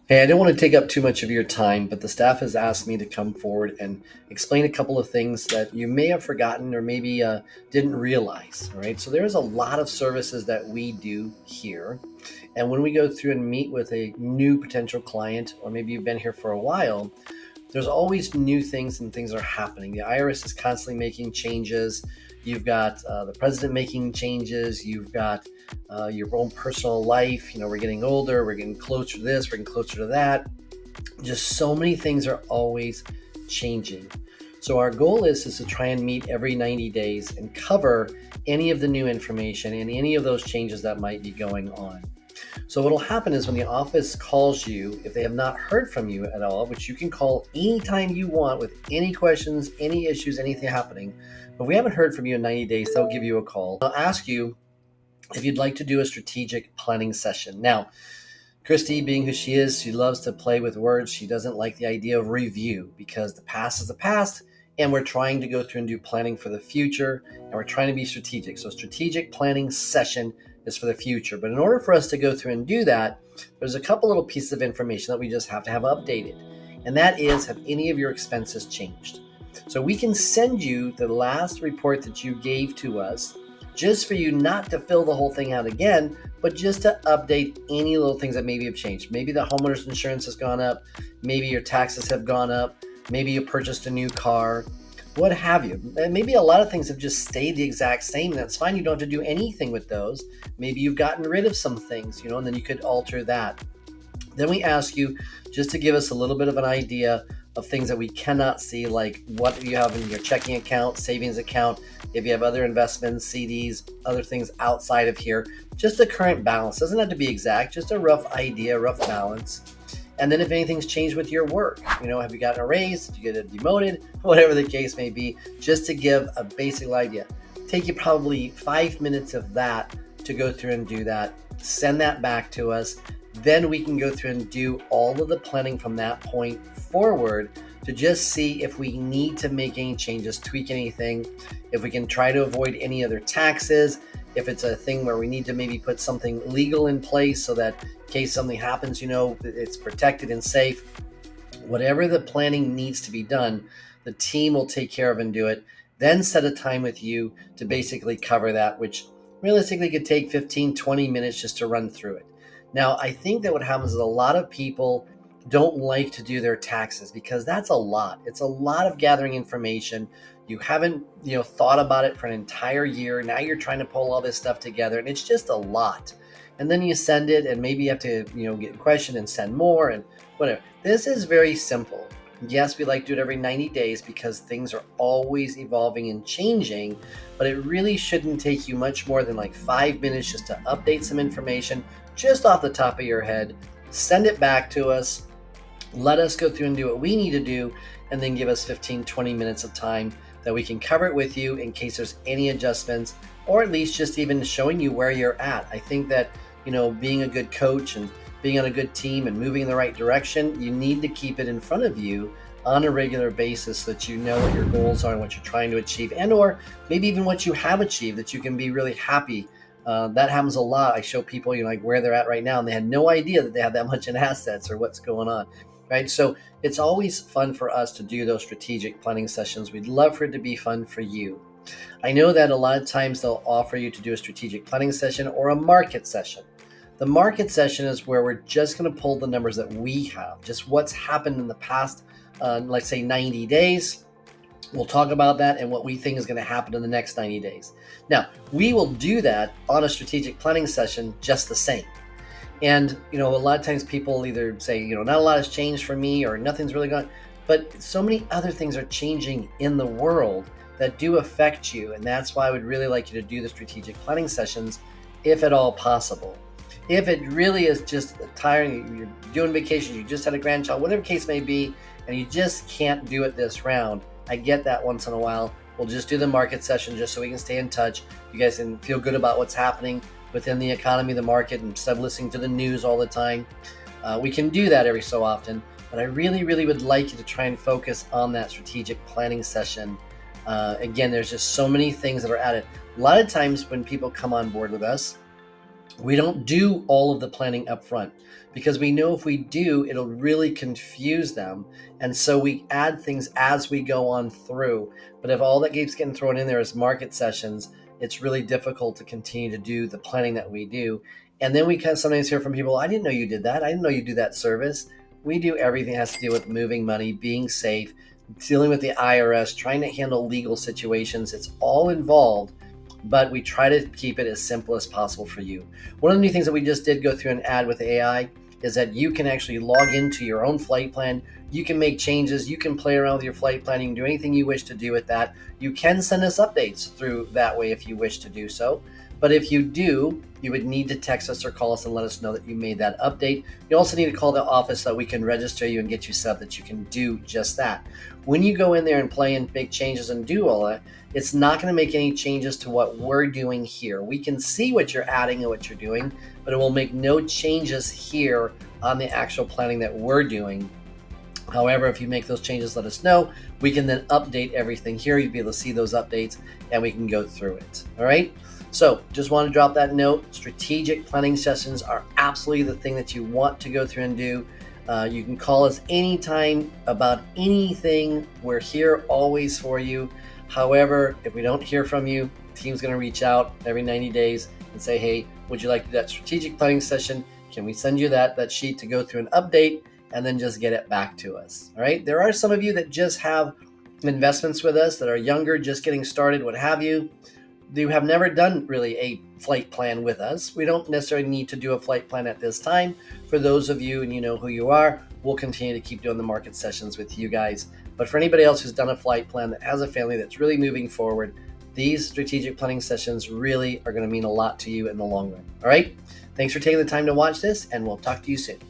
Hey, I don't want to take up too much of your time, but the staff has asked me to come forward and explain a couple of things that you may have forgotten or maybe didn't realize. All right. So, there's a lot of services that we do here. And when we go through and meet with a new potential client, or maybe you've been here for a while, there's always new things and things are happening. The IRS is constantly making changes. You've got the president making changes. You've got your own personal life. We're getting older. We're getting closer to this. We're getting closer to that. Just so many things are always changing. So our goal is to try and meet every 90 days and cover any of the new information and any of those changes that might be going on. So what'll happen is when the office calls you, if they have not heard from you at all, which you can call anytime you want with any questions, any issues, anything happening. But if we haven't heard from you in 90 days, they'll give you a call. They'll ask you if you'd like to do a strategic planning session. Now, Christy, being who she is, she loves to play with words. She doesn't like the idea of review because the past is the past, and we're trying to go through and do planning for the future, and we're trying to be strategic. So strategic planning session is for the future. But in order for us to go through and do that, there's a couple little pieces of information that we just have to have updated. And that is, have any of your expenses changed? So we can send you the last report that you gave to us just for you not to fill the whole thing out again, but just to update any little things that maybe have changed. Maybe the homeowner's insurance has gone up. Maybe your taxes have gone up. Maybe you purchased a new car, what have you. And maybe a lot of things have just stayed the exact same. And that's fine. You don't have to do anything with those. Maybe you've gotten rid of some things, and then you could alter that. Then we ask you just to give us a little bit of an idea of things that we cannot see, like what you have in your checking account, savings account, if you have other investments, CDs, other things outside of here, just the current balance. Doesn't have to be exact, just a rough idea, rough balance. And then if anything's changed with your work, have you gotten a raise? Did you get demoted? Whatever the case may be, just to give a basic idea. Take you probably 5 minutes of that to go through and do that. Send that back to us. Then we can go through and do all of the planning from that point forward to just see if we need to make any changes, tweak anything, if we can try to avoid any other taxes, if it's a thing where we need to maybe put something legal in place so that in case something happens, it's protected and safe. Whatever the planning needs to be done, the team will take care of and do it. Then set a time with you to basically cover that, which realistically could take 15, 20 minutes just to run through it. Now, I think that what happens is a lot of people don't like to do their taxes because that's a lot. It's a lot of gathering information. You haven't, thought about it for an entire year. Now you're trying to pull all this stuff together, and it's just a lot. And then you send it, and maybe you have to, get a question and send more and whatever. This is very simple. Yes, we like to do it every 90 days because things are always evolving and changing, but it really shouldn't take you much more than like 5 minutes just to update some information just off the top of your head, send it back to us, let us go through and do what we need to do, and then give us 15, 20 minutes of time that we can cover it with you in case there's any adjustments, or at least just even showing you where you're at. I think that, being a good coach and being on a good team and moving in the right direction, you need to keep it in front of you on a regular basis so that you know what your goals are and what you're trying to achieve, and or maybe even what you have achieved, that you can be really happy. That happens a lot. I show people, like where they're at right now, and they had no idea that they have that much in assets or what's going on, right? So it's always fun for us to do those strategic planning sessions. We'd love for it to be fun for you. I know that a lot of times they'll offer you to do a strategic planning session or a market session. The market session is where we're just going to pull the numbers that we have, just what's happened in the past, let's say 90 days. We'll talk about that and what we think is going to happen in the next 90 days. Now, we will do that on a strategic planning session just the same. And, a lot of times people either say, not a lot has changed for me or nothing's really gone, but so many other things are changing in the world that do affect you. And that's why I would really like you to do the strategic planning sessions if at all possible. If it really is just tiring, you're doing vacation, you just had a grandchild, whatever case may be, and you just can't do it this round, I get that once in a while. We'll just do the market session just so we can stay in touch. You guys can feel good about what's happening within the economy, the market, instead of listening to the news all the time. We can do that every so often, but I really, really would like you to try and focus on that strategic planning session. Again, there's just so many things that are added. A lot of times when people come on board with us, We don't do all of the planning up front because we know if we do, it'll really confuse them. And so we add things as we go on through. But if all that keeps getting thrown in there is market sessions, it's really difficult to continue to do the planning that we do. And then we kind of sometimes hear from people, I didn't know you did that. I didn't know you do that service. We do everything that has to do with moving money, being safe, dealing with the IRS, trying to handle legal situations. It's all involved, but we try to keep it as simple as possible for you. One of the new things that we just did go through and add with AI is that you can actually log into your own flight plan. You can make changes. You can play around with your flight plan. You can do anything you wish to do with that. You can send us updates through that way if you wish to do so. But if you do, you would need to text us or call us and let us know that you made that update. You also need to call the office so that we can register you and get you set up that you can do just that. When you go in there and play and make changes and do all that, it's not going to make any changes to what we're doing here. We can see what you're adding and what you're doing, but it will make no changes here on the actual planning that we're doing. However, if you make those changes, let us know. We can then update everything here. You'll be able to see those updates and we can go through it. All right. So just want to drop that note. Strategic planning sessions are absolutely the thing that you want to go through and do. You can call us anytime about anything. We're here always for you. However, if we don't hear from you, the team's going to reach out every 90 days and say, hey, would you like to do that strategic planning session? Can we send you that sheet to go through an update and then just get it back to us? All right. There are some of you that just have investments with us that are younger, just getting started, what have you. You have never done really a flight plan with us. We don't necessarily need to do a flight plan at this time. For those of you, and you know who you are, we'll continue to keep doing the market sessions with you guys. But for anybody else who's done a flight plan that has a family that's really moving forward, these strategic planning sessions really are going to mean a lot to you in the long run. All right. Thanks for taking the time to watch this, and we'll talk to you soon.